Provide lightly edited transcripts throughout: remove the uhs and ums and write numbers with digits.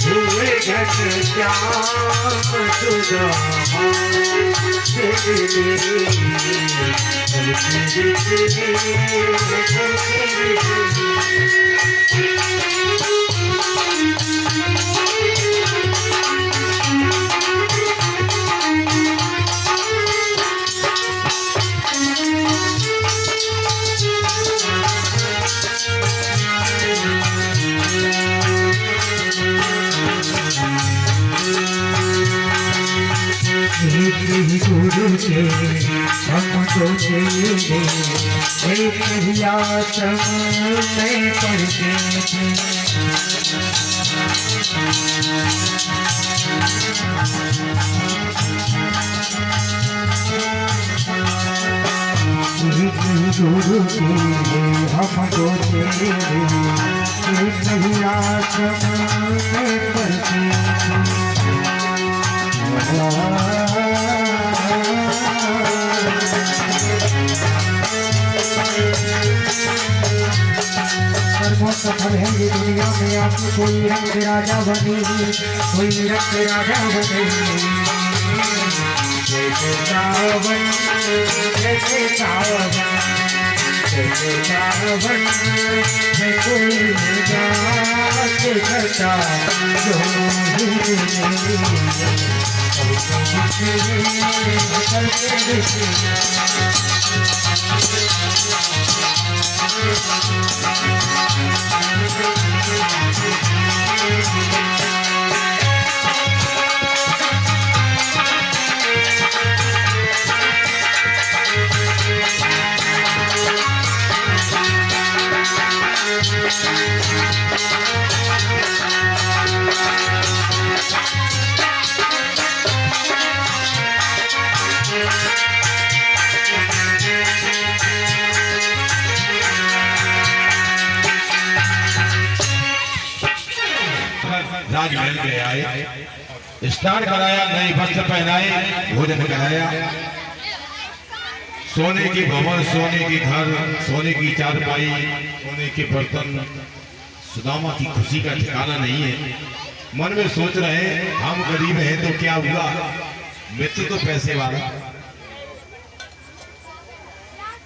हुए घट श्याम सुदामा गुरु के हम तो तेरे एक ही आश्रम में पढ़ते थे। गुरु के हम तो तेरे एक ही आश्रम में पढ़ते थे। सफल है ये दुनिया में आपको कोई रंग के राजा बने, कोई रंग के राजा बने। जैसे सावन जैसे सावन जैसे सावन है कोई जात करता राजमहल गए आए, स्नान कराया, नए वस्त्र पहनाए, भोजन कराया। सोने के भवन, सोने के घर, सोने की चारपाई, सोने के बर्तन। सुदामा की खुशी का ठिकाना नहीं है। मन में सोच रहे हैं हम गरीब हैं तो क्या हुआ, मित्र तो पैसे वाला।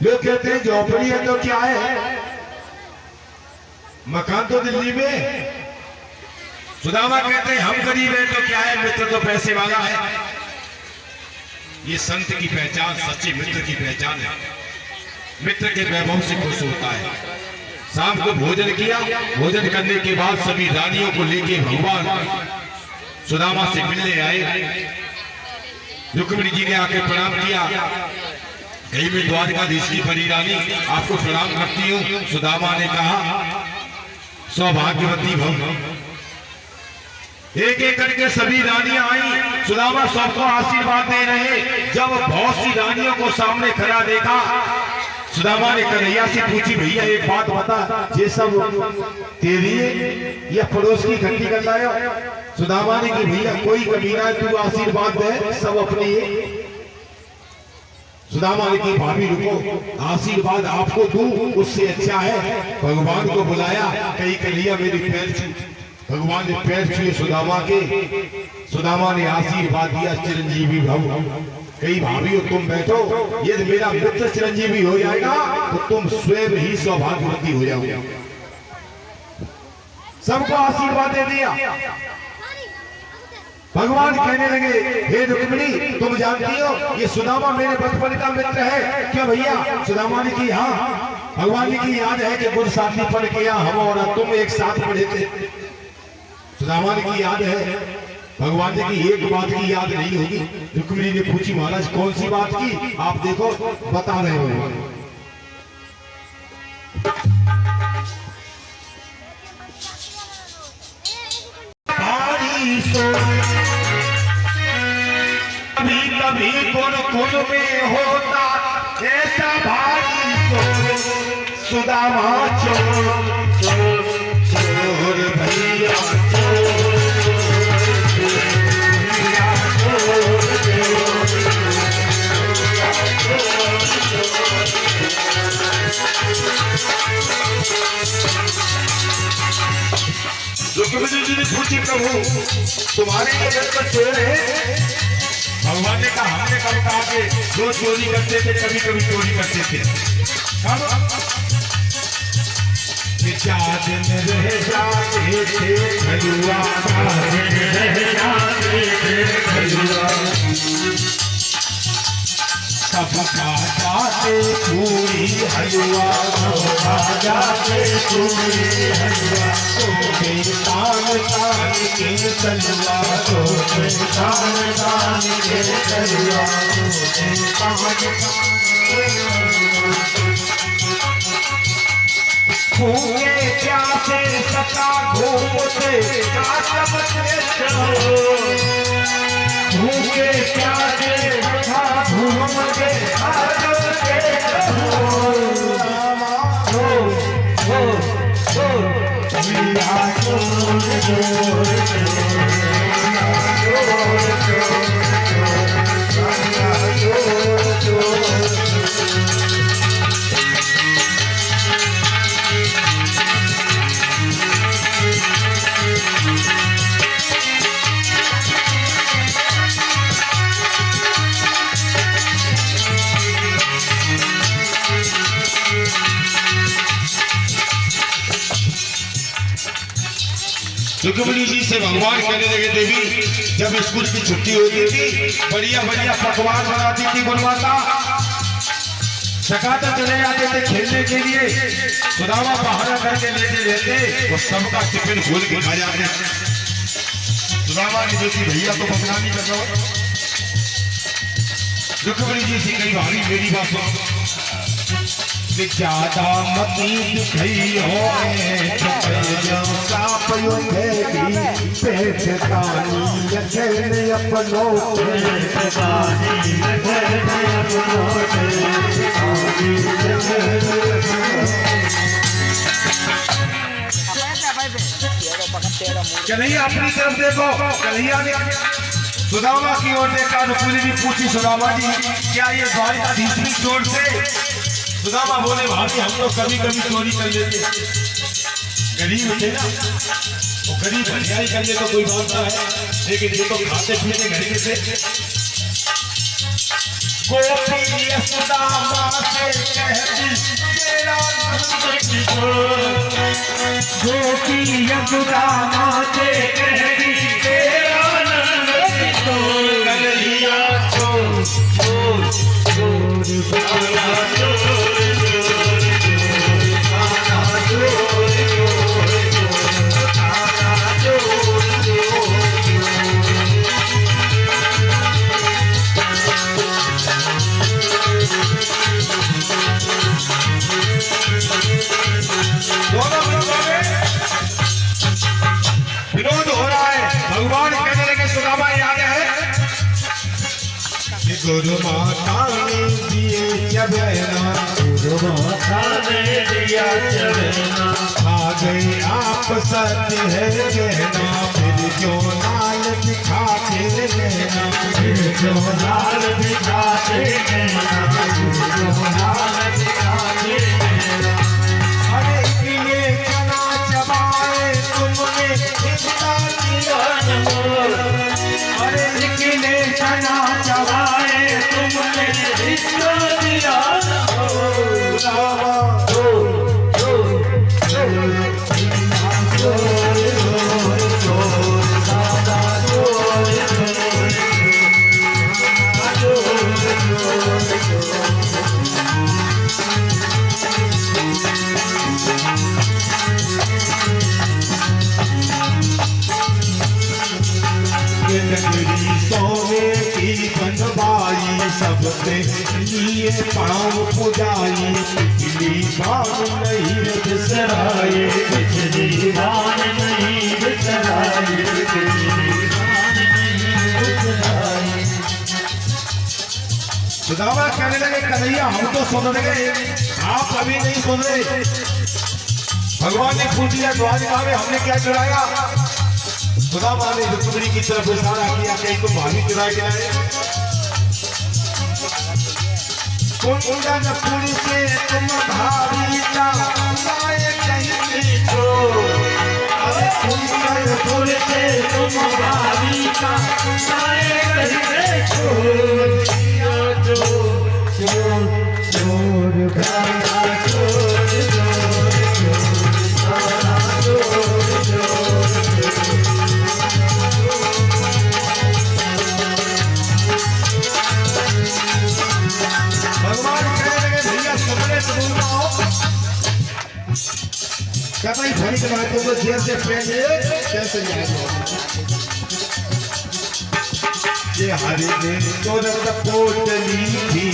लोग कहते हैं झोपड़ी है तो क्या है, मकान तो दिल्ली में। सुदामा कहते हैं हम गरीब हैं तो क्या है, मित्र तो पैसे वाला है। ये संत की पहचान, सच्चे मित्र की पहचान है। मित्र के वैभव से खुश होता है। शाम को भोजन किया, भोजन करने के बाद सभी रानियों को लेके भगवान सुदामा से मिलने आए। रुक्मिणी जी ने आके प्रणाम किया। कहीं में द्वारकाधीश की बड़ी रानी आपको प्रणाम करती हूँ। सुदामा ने कहा सौभाग्यवती भव। एक एक करके सभी रानियां आई। सुदामा सबको आशीर्वाद दे रहे। जब बहुत सी रानियों को सामने खड़ा देखा, सुदामा ने कन्हैया से पूछी, भैया एक बात बता, ये सब तेरी है या पड़ोस की इकट्ठी कर लाया? सुदामा ने कि भैया कोई कमी ना, तू आशीर्वाद दे, सब अपनी है। सुदामा ने कि भाभी रुको, आशीर्वाद आपको दूं उससे अच्छा है भगवान को बुलाया। कहीं कन्हैया मेरी पैर छू। भगवान ने पैर छुए सुदामा के। सुदामा ने आशीर्वाद दिया, चिरंजीवी भव। कई भाभी तुम बैठो, यदि मेरा मित्र चिरंजीवी हो जाएगा तो तुम स्वयं ही सौभाग्यवती हो जाओगे। सबको आशीर्वाद दे दिया। भगवान कहने लगे, हे रुक्मिणी तुम जानती हो ये सुदामा मेरे बचपन का मित्र है क्या भैया? सुदामा ने की हाँ। भगवान की याद है कि गुरु साथी पढ़ किया, हम और तुम एक साथ पढ़े थे। सुदामा की याद है। भगवान ने की एक बात की याद नहीं होगी। रुक्मिणी ने पूछी, महाराज कौन सी बात की? आप देखो बता रहे हो। कभी कभी कुन कुन में होता ऐसा भारी शोर। सुदामा चोर चोर भैया रुक्मिणी जी ने पूछी प्रभु तुम्हारे ये घर पर चोर है? भगवान ने कहा हमने कब कहा कि रोज चोरी करते थे, कभी कभी चोरी करते थे। कब? क्या दिन रह जाते थे हलुआ, दिन रह जाते थे हलुआ, सब खा जाते पूरी हलुआ, खा जाते पूरी हलुआ, तान तान के तलुआ, तान तान के तलुआ, भूखे प्यासे सता घूमते भूखे प्यासे सता घूमते रुक्मिणी जी से भगवान कहने लगे देवी जब स्कूल की छुट्टी होती थी बढ़िया बढ़िया पकवान बनाती थी गुणमाता, सकाता चले जाते थे खेलने के लिए, सुदामा बहाना करके लेते लेते वो सबका टिफिन खोल के खा जाते। सुदामा ने देखी भैया तो बदनामी कर रहा है, रुक्मिणी जी से कई भारी मेरी बात सुनो, ज्यादा मती दिखाई हो अपनों कन्हैया अपनी तरफ देखो, कन्हैया ने सुदामा की ओर देखा। रुक्मिणी जी पूछी सुदामा जी क्या ये द्वारिकाधीश भी चोर से? सुदामा बोले भाभी हम लोग कभी कभी चोरी कर लेते, गरीब थे ना, वो गरीब भैया कर ले तो कोई बात ना है, लेकिन ये तो खाते पीते घर के थे। गोपी सुदामा से कहती तेरा गोपी सुदामा से कहती तेरा कन्हैया चोर चोर चोर विरोध हो रहा है। भगवान कहने लगे सुदामा याद है कि गुरु माता ने दिए चबेना, गुरु माता ने दिया चबेना, आ गए आप सत्य है कहना, फिर क्यों लाल दिखाते रहना, फिर क्यों लाल दिखाते रहना, फिर क्यों लाल दिखाते रहना। अरे ये चना चबाए तुमने इतना दिया नमोल, अरे किले चना चबाए तुमने इतना दिया नमोल, सोने की बनवाई सबसे लिए पाँव पुजाई, पिछली बार नहीं बिसराए, पिछली बार नहीं बिसराए, पिछली बार नहीं बिसराए। सुदामा कहने लगे कन्हैया हम तो सुन रहे, आप अभी नहीं सुन रहे। भगवान ने पूछ लिया द्वारिका में हमने क्या चुराया? सुदामा ने रुक्मिणी की तरफ इशारा किया कि तुम भाभी चुरा के लाए। कुंदनपुर से तुम भाभी लाए कहीं तो, अरे भगवान कह रहे भैया सपने तो बोल रहा हो कतई भरी के बात को जैसे पहले कैसे ये हरि दिन तो रक्त पोटली थी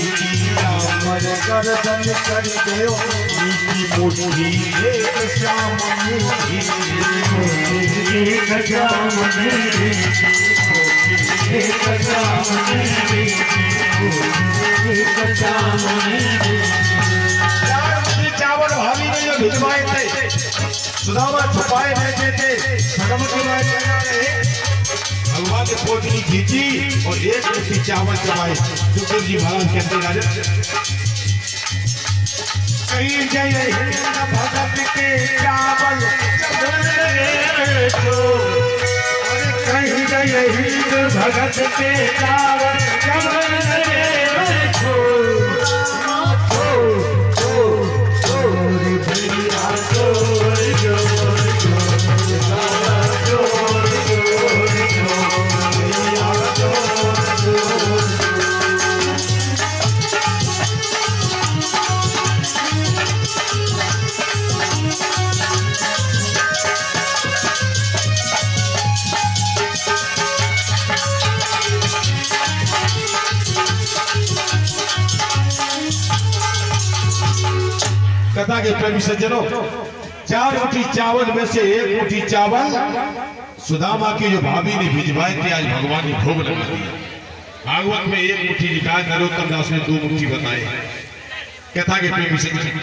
मर कर दम कर दो नीति मोटी एक श्याम मुखी एक जामनी एक जामनी एक जामनी चावल भाभी ने जो भिजवाए थे सुदामा छुपाए रहते थे सगम भगवान ने पोटली खींची और एक मुट्ठी चावल चबाए शुक्र जी महाराज कहते राजा कहीं जय हिंद भगत के चावल चढ़े तो अरे कहीं जय हिंद भगत के चावल चढ़े तो कथा के प्रेमी सज्जनों, 4 मुट्ठी चावल में से 1 मुट्ठी चावल सुदामा की जो भाभी ने भिजवाए थे आज भगवान ने भोग लगा दिया। भागवत में 1 मुट्ठी लिखा है, नरोत्तम दास ने 2 मुट्ठी बताए। कथा के प्रेमी सज्जनों,